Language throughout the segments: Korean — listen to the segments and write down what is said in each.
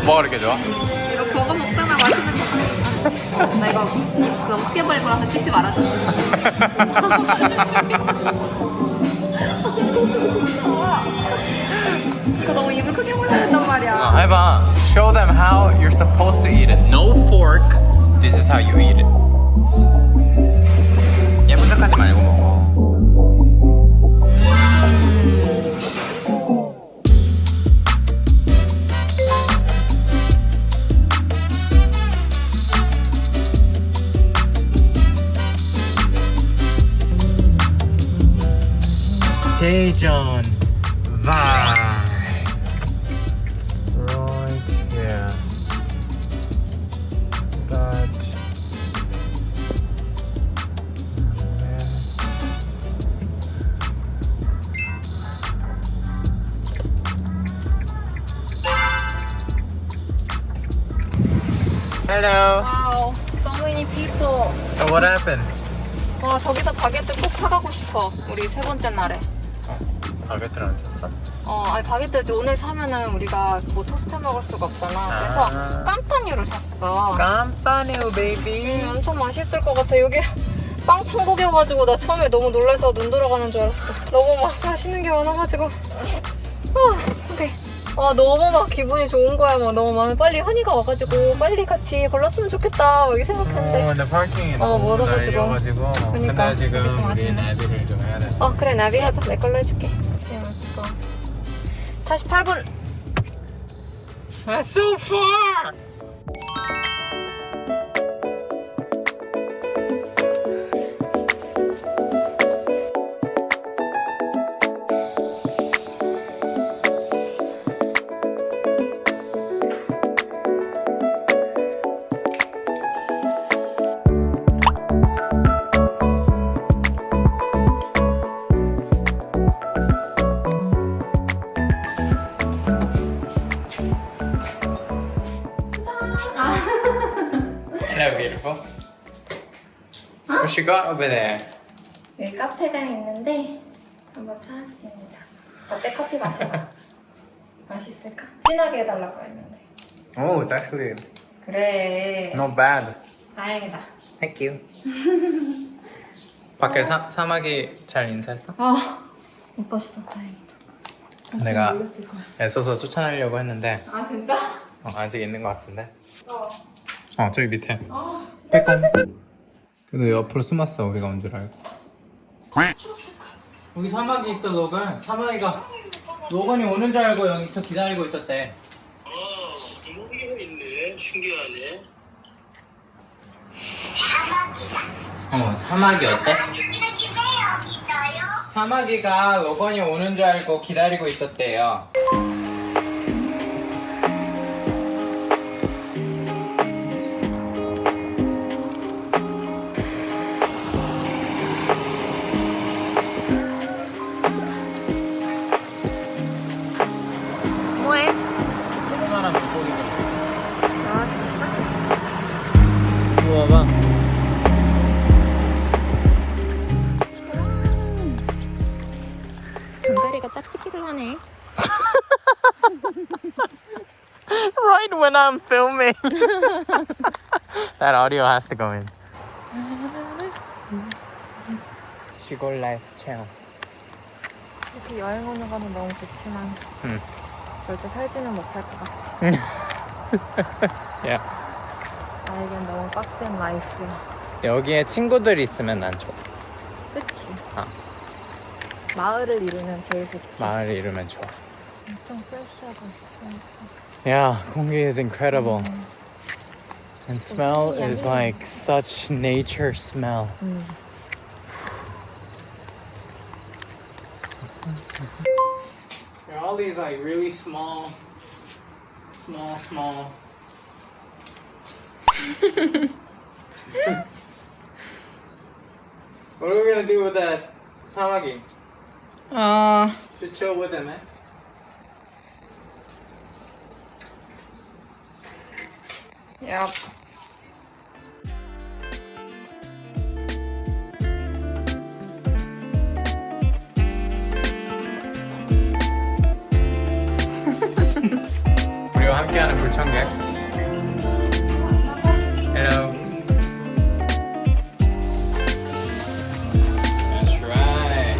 뭐가 그렇게 좋아? 이거 버거 먹잖아. 맛있는 거. 나 이거 입 너무 크게 벌릴 거라서 찍지 말아줬어. 이거 너무 입을 크게 벌려야 된단 말이야. 해봐. Show them how you're supposed to eat it. No fork. This is how you eat it. 예쁜 척하지 말고 먹어. 대전 vibe right here. But hello. Wow, so many people. So what happened? 저기서 바게트 꼭 사가고 싶어. 우리 세 번째 날에. 바게트를 안 샀어? 아니 바게트 오늘 사면은 우리가 또 토스트 먹을 수가 없잖아. 그래서 깜파뉴를 샀어. 깜파뉴 베이비. 엄청 맛있을 것 같아. 여기 빵 천국이어가지고 나 처음에 너무 놀라서 눈 돌아가는 줄 알았어. 너무 막 맛있는 게 많아가지고. 오케이. 너무 막 기분이 좋은 거야. 막 너무 많아. 빨리 현이가 와가지고 빨리 같이 골랐으면 좋겠다. 여기 생각했는데. 근데 파킹이 너무 멀어가지고. 날려가지고. 그러니까, 근데 지금 그게 좀 우리 아쉽네. 나비를 좀 해야 돼. 그래 나비 하자. 내 걸로 해줄게. Okay, let's go. 48분. That's so far. Hello, beautiful. What you got over there? 여기 카페가 있는데 한번 사왔습니다. 라떼 커피 마셔봐. 맛있을까? 진하게 해달라고 했는데. Oh, it's actually 그래. not bad. 다행이다. Thank you. 밖에 사막이 잘 인사했어? 못 봤어. 다행이다. 내가 몰랐을 거야. 애써서 추천하려고 했는데 진짜? 아직 있는 것 같은데. 어. 저기 밑에. 진짜? 빼꼼. 그래도 옆으로 숨었어. 우리가 온 줄 알고. 여기 사막이 있어, 로건. 사막이가 로건이 오는 줄 알고 여기서 기다리고 있었대. 이모기가 있네. 신기하네. 사막이 어때? 사막이가 로건이 오는 줄 알고 기다리고 있었대요. 뭐해? 조그만한 물고기들. 진짜? 우와 봐. 잠자리가 짝짓기를 하네. Right when I'm filming. That audio has to go in. 시골 라이프 체험. 이렇게 여행 오는 거는 너무 좋지만 절대 살지는 못할 것 같아. 야, 나에겐 너무 빡센 라이프야. 여기에 친구들이 있으면 난 좋아. 그치? 아. 마을을 이루면 제일 좋지. 마을을 이루면 좋아. 엄청 프레시하고 좋으니까. Yeah, 공기 is incredible. And smell is like such nature smell. There are all these like really small What are we gonna do with that samagi? To chill with him, eh? Yep. 우리와 함께하는 불청객. Hello. That's right.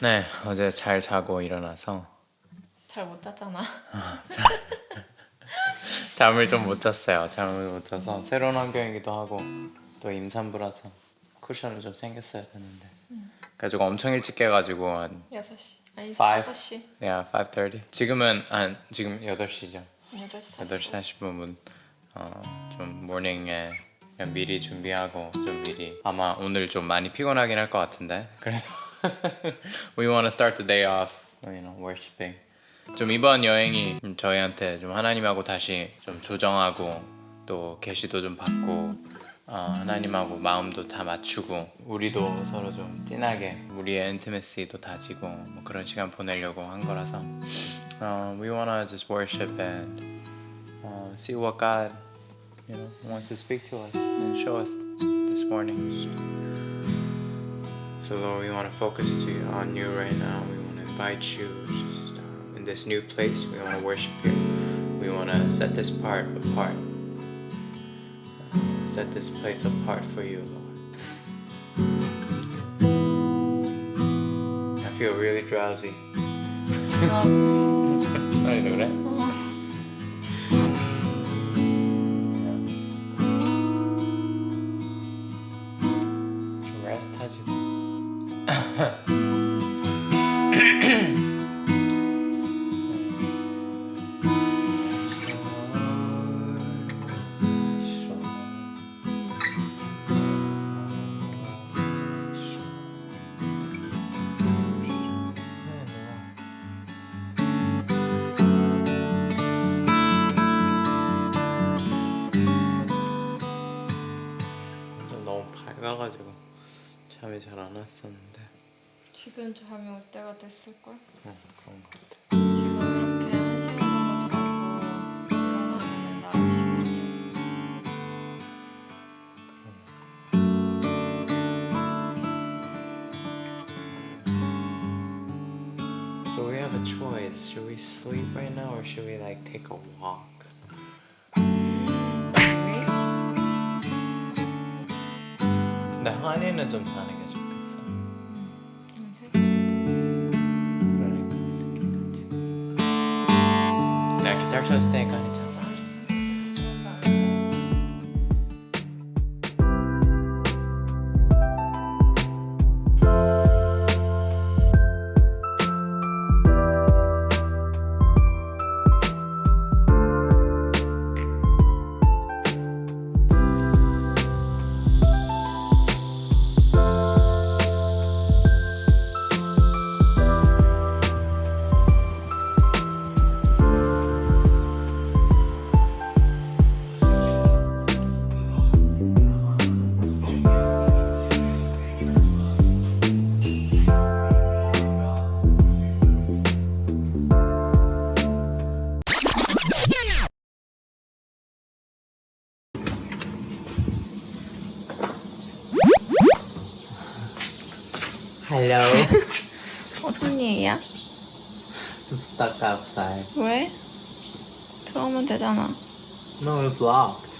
네, 어제 잘 자고 일어나서 잘 못 잤잖아. 잠을 좀 못 잤어요. 잠을 못 자서 새로운 환경이기도 하고 또 임산부라서 쿠션을 좀 챙겼어야 되는데 그래가지고 엄청 일찍 깨가지고 한 6시. 아니 5. 5시. yeah, 5:30 지금은 지금 8시죠. 8시 8시 40분 좀 모닝에 그냥 미리 준비하고 좀 미리 아마 오늘 좀 많이 피곤하긴 할 것 같은데 그래도 we want to start the day off, you know, worshiping. 좀 이번 여행이 저희한테 좀 하나님하고 다시 좀 조정하고 또 계시도 좀 받고 하나님하고 마음도 다 맞추고 우리도 서로 좀 진하게 우리의 인티메시도 다지고 뭐 그런 시간 보내려고 한 거라서 we wanna just worship and see what God, you know, wants to speak to us and show us this morning. So Lord, we want to focus on you right now. We want to invite you just, in this new place. We want to worship you. We want to set this part apart. Set this place apart for you, Lord. I feel really drowsy. 아니 그래? 좀 레스트 하지. 좀 너무 밝아가지고 잠이 잘 안 왔었는데. 지금 잠이 올 때가 됐을걸? 그런 것 같아. 지금 이렇게 1시간 정도 자고 일어나면 나을 시간이야. So we have a choice. Should we sleep right now or should we like take a walk? 근데 한이는 좀 자는 게 좋겠어. 그러니까 새끼같이. 내가 기타를 쳐줄 테니까 한이 자. Hello. 어떤 일이야? I'm stuck outside. 왜? 들어오면 되잖아. No, it's locked.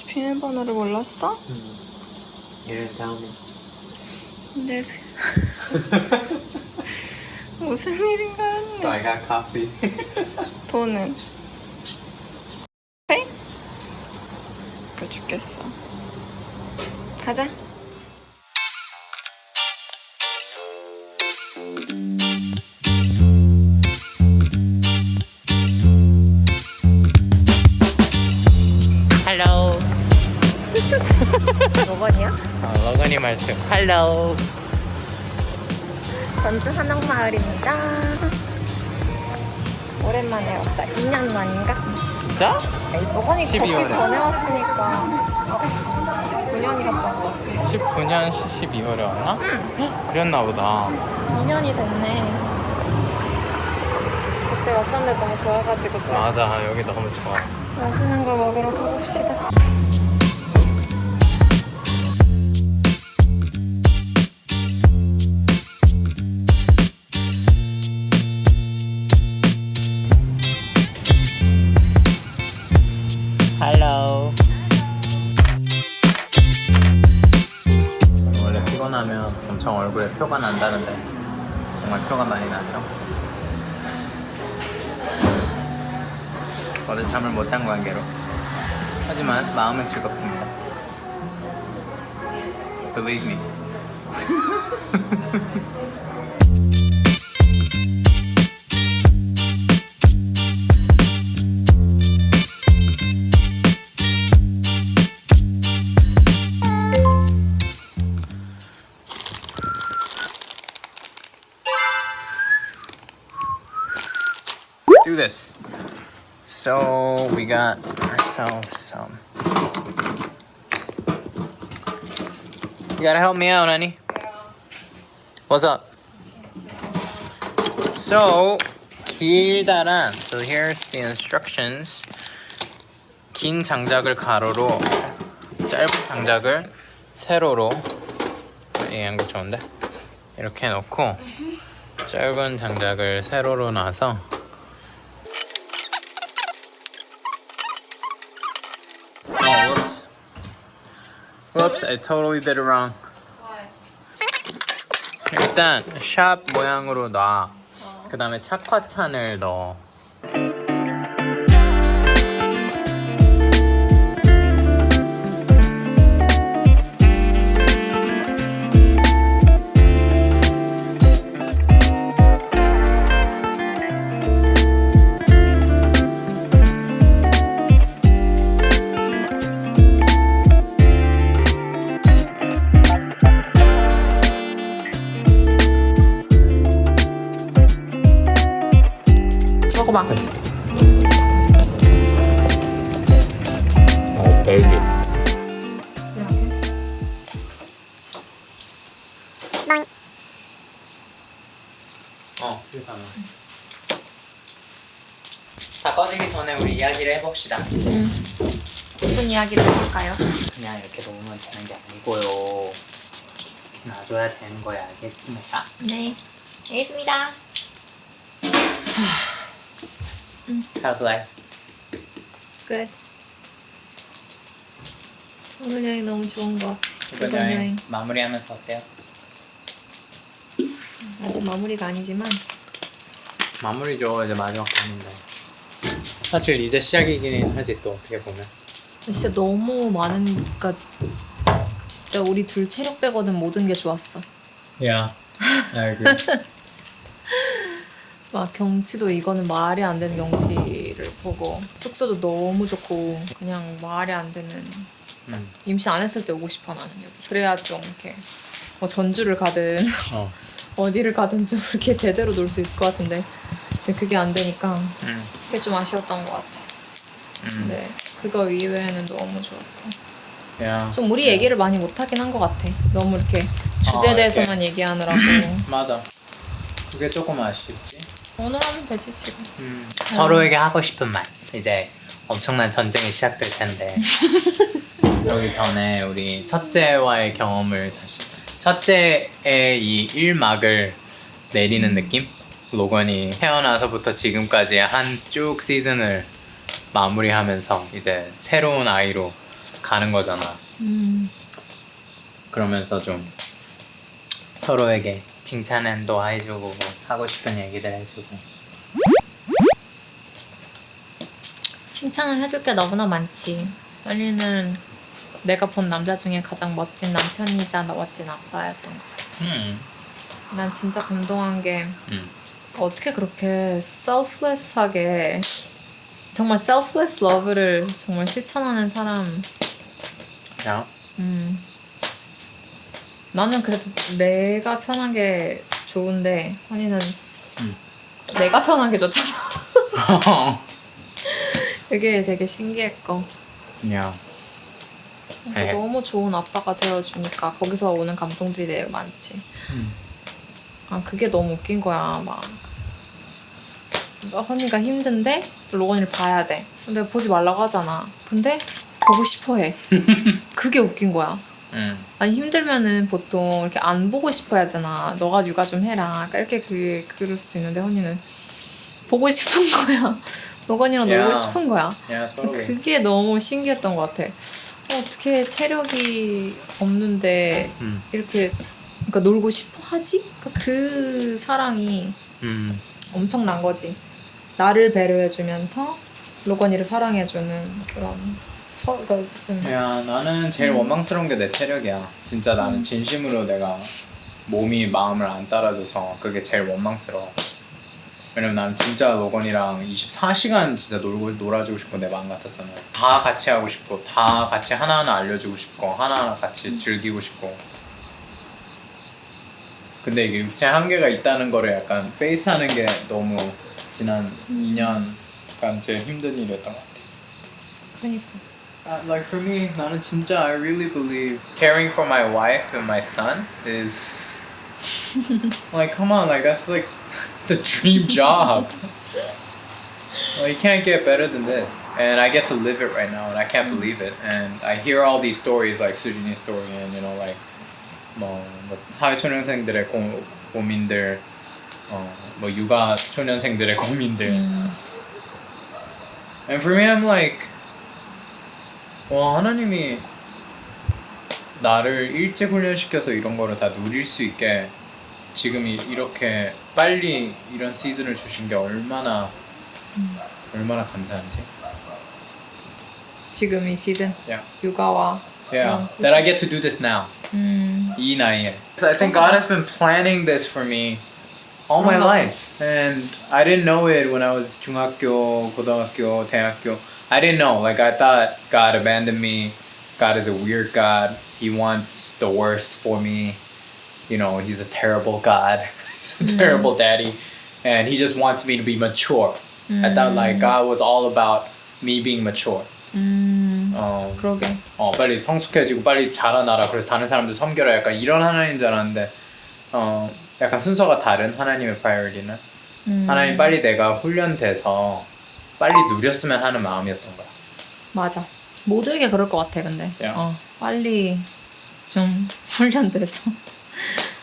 비밀번호를 몰랐어? You didn't tell me. 근데 무슨 일인가 했네. So I got coffee. 돈은? 네? 그래 죽겠어. 가자. Hello. 로건이야? 러건이 말투. Hello. 전주 한옥마을입니다. 오랜만에 왔다. 2년 만인가? 진짜? 로건이 걷기 12월에. 전에 왔으니까 9년이 갔던 것 같아. 19년 12월에 왔나? 응. 그랬나 보다. 2년이 됐네. 그때 왔었는데 너무 좋아가지고 또 맞아, 여기 너무 좋아. 맛있는 걸 먹으러 가봅시다. Hello. 원래 피곤하면 엄청 얼굴에 표가 난다는데 정말 표가 많이 나죠? 어제 잠을 못 잔 관계로. 하지만 마음은 즐겁습니다. Believe me. Do this. So we got ourselves some. You gotta help me out, honey. What's up? So 길다란. So here's the instructions. 긴 장작을 가로로, 짧은 장작을 세로로. 이 양국 좋은데? 이렇게 놓고 짧은 장작을 세로로 놔서. Oh, whoops. Whoops, I totally did it wrong. 일단 샵 모양으로 놔. 그 다음에 착화찬을 넣어. 먹어봐. 오, 벨기. 세상에. 다 꺼지기 전에 우리 이야기를 해봅시다. 무슨 이야기를 해볼까요? 그냥 이렇게 놓으면 되는 게 아니고요. 이렇게 놔줘야 되는 거야, 알겠습니까? 네. 알겠습니다. How's life? 끝. 오늘 여행 너무 좋은 것 같아. 이번 여행 마무리하면서 어때요? 아직 마무리가 아니지만 마무리죠, 이제 마지막 편인데. 사실 이제 시작이긴 하지, 또 어떻게 보면. 진짜 너무 많은, 그러니까 진짜 우리 둘 체력 빼고는 모든 게 좋았어. Yeah, I agree. 막 경치도 이거는 말이 안 되는 경치를 보고 숙소도 너무 좋고 그냥 말이 안 되는 임신 안 했을 때 오고 싶어 나는 여기. 그래야 좀 이렇게 뭐 전주를 가든 어디를 가든 좀 이렇게 제대로 놀 수 있을 것 같은데 지금 그게 안 되니까 그게 좀 아쉬웠던 것 같아. 네, 그거 이외에는 너무 좋았고 Yeah. 좀 우리 얘기를 많이 못하긴 한 것 같아. 너무 이렇게 주제에 대해서만 얘기하느라고. 맞아. 그게 조금 아쉽지. 오늘 하면 되지 지금. 서로에게 하고 싶은 말. 이제 엄청난 전쟁이 시작될 텐데. 그러기 전에 우리 첫째와의 경험을 다시. 첫째의 이 1막을 내리는 느낌? 로건이 태어나서부터 지금까지 한 쭉 시즌을 마무리하면서 이제 새로운 아이로 가는 거잖아. 그러면서 좀 서로에게 칭찬도 해주고 뭐 하고 싶은 얘기들 해주고. 칭찬을 해줄 게 너무나 많지. 언니는 내가 본 남자 중에 가장 멋진 남편이자 멋진 아빠였던 것 같아. 난 진짜 감동한 게 어떻게 그렇게 selfless하게 정말 selfless love를 정말 실천하는 사람. 야, 나는 그래도 내가 편한 게 좋은데 언니는 내가 편한 게 좋잖아. 그게 되게 신기했고. 야, 그러니까 너무 좋은 아빠가 되어주니까 거기서 오는 감동들이 되게 많지. 아 그게 너무 웃긴 거야. 막 허니가 힘든데 로건이를 봐야 돼. 근데 보지 말라고 하잖아. 근데 보고 싶어해. 그게 웃긴 거야. 아니 힘들면은 보통 이렇게 안 보고 싶어 하잖아. 너가 육아 좀 해라. 그러니까 이렇게 그럴 수 있는데 허니는 보고 싶은 거야. 로건이랑 야. 놀고 싶은 거야. 야, totally. 그게 너무 신기했던 것 같아. 어떻게 체력이 없는데 이렇게 그러니까 놀고 싶어 하지? 그러니까 그 사랑이 엄청난 거지. 나를 배려해주면서 로건이를 사랑해주는 그런 그러니까 어쨌든 야, 나는 제일 원망스러운 게 내 체력이야. 진짜 나는 진심으로 내가 몸이 마음을 안 따라줘서 그게 제일 원망스러워. 왜냐면 나는 진짜 로건이랑 24시간 진짜 놀아주고 싶고 내 마음 같았어. 다 같이 하고 싶고 다 같이 하나하나 알려주고 싶고 하나하나 같이 즐기고 싶고. 근데 이게 육체 한계가 있다는 거를 약간 페이스하는 게 너무 지난 2년간 제일 힘든 일이었던 것 같아. 그러니까 Like for me, 나는 진짜 I really believe caring for my wife and my son is like come on, like that's like the dream job. Like, you can't get better than this. And I get to live it right now, and I can't believe it. And I hear all these stories, like Sujini's story, and you know, like 뭐 사회초년생들의 고민들, 뭐 육아 초년생들의 고민들. And for me, I'm like, 와 하나님이 나를 일찍 훈련시켜서 이런 거를 다 누릴 수 있게 지금 이렇게 빨리 이런 시즌을 주신 게 얼마나 감사한지. 지금 이 시즌 Yeah. 육아와 Yeah, 그런 that I get to do this now. 이 나이에. So I think God has been planning this for me all my life. And I didn't know it when I was 중학교, 고등학교, 대학교. I didn't know. Like I thought God abandoned me. God is a weird God. He wants the worst for me. You know, he's a terrible God. He's a terrible daddy. And he just wants me to be mature. I thought like God was all about me being mature. 그러게. 빨리 성숙해지고 빨리 자라나라. 그래서 다른 사람들 섬겨라. 약간 이런 하나님인 줄 알았는데 약간 순서가 다른 하나님의 priority는 하나님 빨리 내가 훈련돼서 빨리 누렸으면 하는 마음이었던 거야. 맞아. 모두에게 그럴 것 같아. 근데 Yeah. 빨리 좀 훈련돼서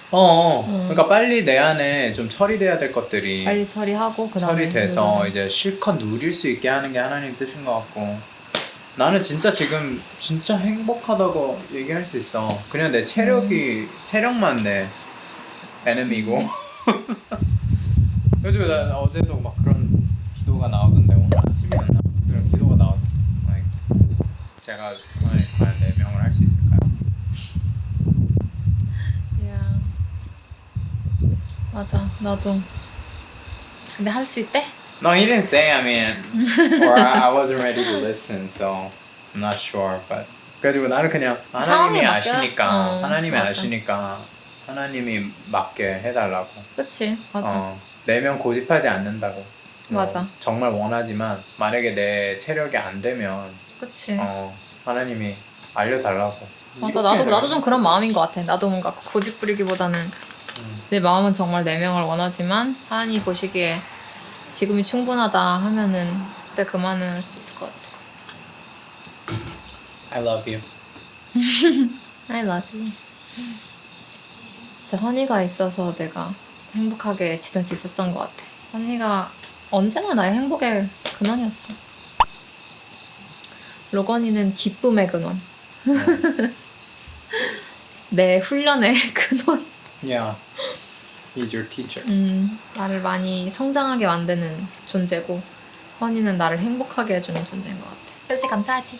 그러니까 빨리 내 안에 좀 처리돼야 될 것들이 빨리 처리하고 그다음에 처리돼서 이제 실컷 누릴 수 있게 하는 게 하나님 뜻인 것 같고 나는 진짜 지금 진짜 행복하다고 얘기할 수 있어. 그냥 내 체력만 내 에너미고. 요즘에 나 어제도 막 그런 기도가 나오던데 오늘 아침이었나? 그런 기도가 나왔어. Like, 제가 하나님 과연 내 명을 할 수 있을까요? Yeah. 맞아. 나도. 근데 할 수 있대? No, he didn't say. I mean, or I wasn't ready to listen, so I'm not sure. But 그래가지고 나는 그냥 하나님이 상황에 맡겨? 아시니까, 하나님이 맞아. 아시니까 하나님이 맞게 해달라고. 그치. 맞아. 내면 고집하지 않는다고. 맞아. 정말 원하지만 만약에 내 체력이 안 되면 그치. 하나님이 알려달라고. 맞아. 이렇게 나도 좀 그런 마음인 것 같아. 나도 뭔가 고집 부리기보다는 내 마음은 정말 내 명을 원하지만 하나님 보시기에 지금이 충분하다 하면은 그때 그만은 할 수 있을 것 같아. I love you. I love you. 진짜 허니가 있어서 내가 행복하게 지낼 수 있었던 것 같아. 언니가 언제나 나의 행복의 근원이었어. 로건이는 기쁨의 근원. 내 훈련의 근원. Yeah. He's your teacher. 나를 많이 성장하게 만드는 존재고 허니는 나를 행복하게 해주는 존재인 것 같아. 그래서 감사하지.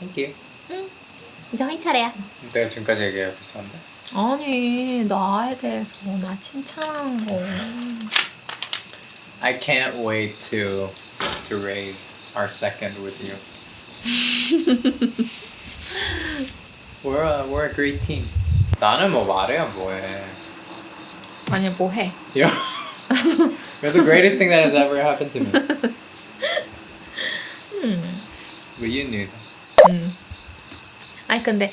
Thank you. 이제 허니 차례야. 내가 지금까지 얘기하고 있었는데. 아니 나에 대해서 나 칭찬한 거. I can't wait to raise our second with you. We're a great team. 나는 뭐 말해야 뭐해. 아니 뭐해. You're the greatest thing that has ever happened to me. But you knew that. 아니 근데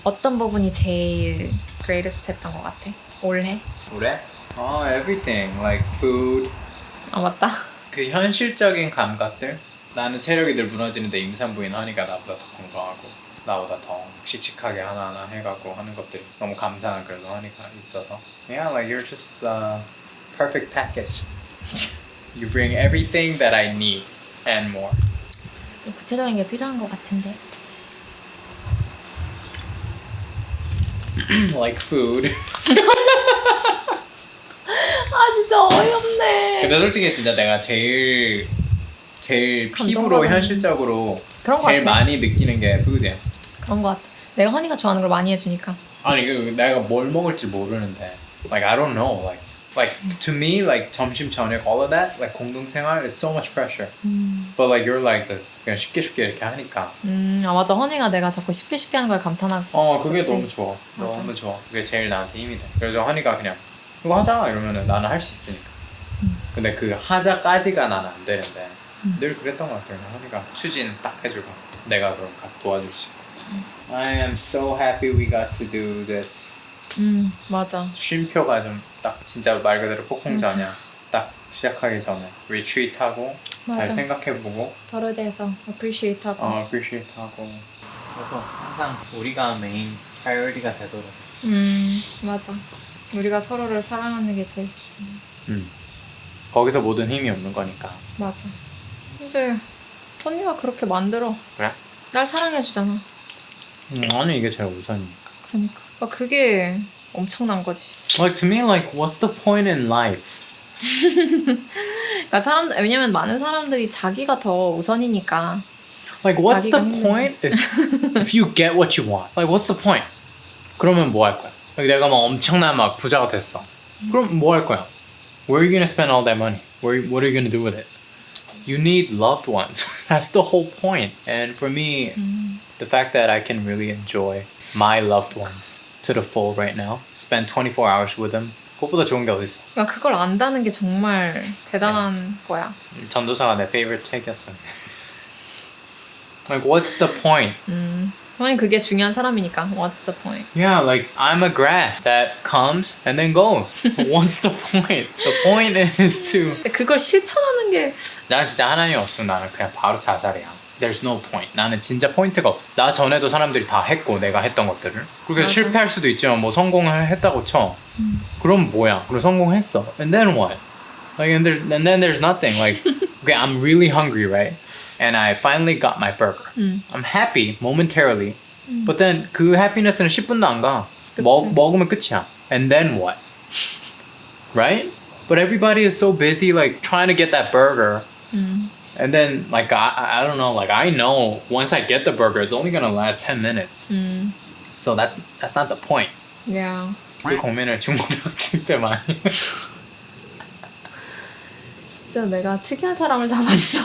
어떤 부분이 제일 greatest 했던 것 같아? 올해? 올해? Everything. Like food. 아 맞다. 그 현실적인 감각들. 나는 체력이 늘 무너지는데 임산부인 허니가 나보다 더 건강하고 나보다 더 씩씩하게 하나하나 해가고 하는 것들이 너무 감사한 그래도 허니가 있어서. Yeah, like you're just a perfect package. You bring everything that I need and more. 좀 구체적인 게 필요한 것 같은데. Like food. 아 진짜 어이없네. 근데 솔직히 진짜 내가 제일 피부로 감동받은- 현실적으로 그런 것 제일 같아. 많이 느끼는 게 푸드야. 그런 것 같아. 내가 허니가 좋아하는 걸 많이 해주니까. 아니 그 내가 뭘 먹을지 모르는데 like I don't know like to me like 점심 저녁 all of that like 공동생활 is so much pressure. But like you're like this 그냥 쉽게 이렇게 하니까. 아 맞아. 허니가 내가 자꾸 쉽게 하는 걸 감탄하고. 그게 있었지. 너무 좋아. 맞아. 너무 좋아. 그게 제일 나한테 힘이 돼. 그래서 허니가 그냥 이거 하자 이러면은 나는 할 수 있으니까. 근데 그 하자까지가 나는 안 되는데 늘 그랬던 것 같아요. 허니가 추진 딱 해주고 내가 그럼 가서 도와줄 수 있고. I am so happy we got to do this. 맞아. 쉼표가 좀 딱 진짜 말 그대로 폭풍전이야. 딱 시작하기 전에 리트리트 하고 잘 맞아. 생각해보고 서로에 대해서 appreciate 하고. appreciate 하고 그래서 항상 우리가 메인 priority가 되도록 맞아. 우리가 서로를 사랑하는 게 제일 중요해. 거기서 모든 힘이 오는 거니까. 맞아. 이제 언니가 그렇게 만들어. 그래? 날 사랑해주잖아. 아니 이게 제일 우선이니까. 그러니까. 그게 엄청난 거지. Like to me like what's the point in life? 그러니까 왜냐면 많은 사람들이 자기가 더 우선이니까. Like what's the 자기가 힘든 point if you get what you want? Like what's the point? 그러면 뭐 할 거야? like, 내가 막 엄청난 막 부자가 됐어. 그럼 뭐 할 거야? Where are you gonna spend all that money? What are you gonna do with it? You need loved ones. That's the whole point. And for me, the fact that I can really enjoy my loved ones to the full right now, spend 24 hours with them, 그것보다 좋은 게 어딨어. 그러니까 그걸 안다는 게 정말 대단한 거야. 전도사가 내 favorite 책이었어. Like, what's the point? 아니 그게 중요한 사람이니까. What's the point? Yeah, like, I'm a grass that comes and then goes. What's the point? The point is to... 근데 그걸 실천하는 게 난 진짜 하나님 없으면 나는 그냥 바로 자살이야. There's no point. 나는 진짜 포인트가 없어. 나 전에도 사람들이 다 했고 내가 했던 것들을. 그렇게 맞아. 실패할 수도 있지만 뭐 성공을 했다고 쳐. 그럼 뭐야? 그럼 성공했어. And then what? Like and then there's nothing. Like okay, I'm really hungry, right? And I finally got my burger. I'm happy momentarily. But then 그 happiness는 10분도 안 가. 먹으면 끝이야. And then what? Right? But everybody is so busy like trying to get that burger. And then like I don't know, like I know once I get the burger it's only gonna last 10 minutes. So that's not the point. yeah. 그 고민을 중고등학생 때 많이 했지. 진짜 내가 특이한 사람을 잡았어.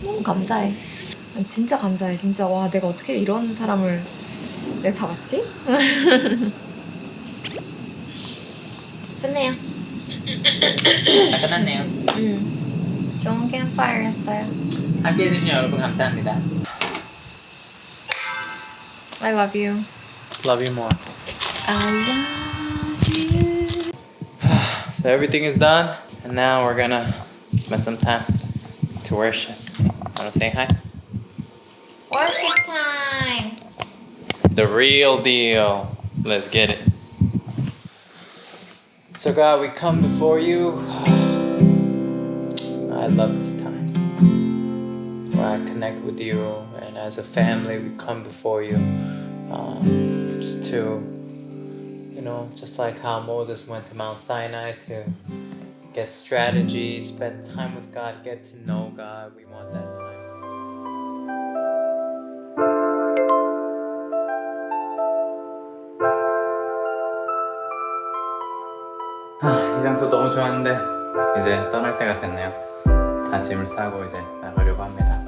너무 감사해. 진짜 감사해. 진짜 와 내가 어떻게 이런 사람을 내가 잡았지? 좋네요. 다 끝났네요. 좋은 캠파이어였어요. 함께 해주신 여러분 감사합니다. I love you. Love you more. I love you. So everything is done, and now we're gonna spend some time to worship. Wanna say hi? Worship time. The real deal. Let's get it. So God, we come before you. I love this time where I connect with you, and as a family, we come before you just to, you know, just like how Moses went to Mount Sinai to get strategy, spend time with God, get to know God. We want that time. 이 장소 너무 좋았는데 이제 떠날 때가 됐네요. 다 짐을 싸고 이제 나가려고 합니다.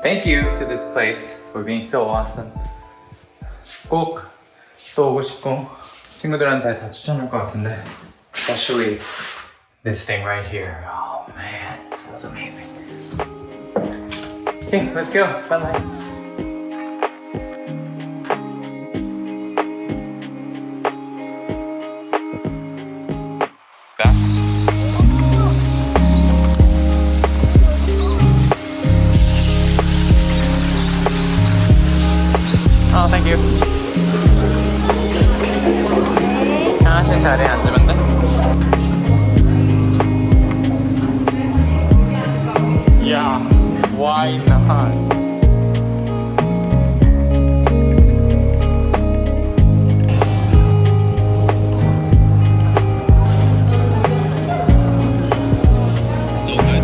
Thank you to this place for being so awesome. 꼭 또 오고 싶고 친구들한테 다 추천할 것 같은데 especially this thing right here. Oh man, that was amazing. Okay, let's go. Bye bye. Oh, thank you. 편하신 자리에 앉으면 돼? Yeah, why not? So good.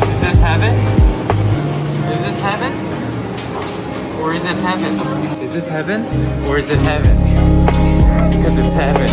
Is this heaven? Is this heaven? Or is it heaven? Is this heaven? Or is it heaven? Because it's heaven.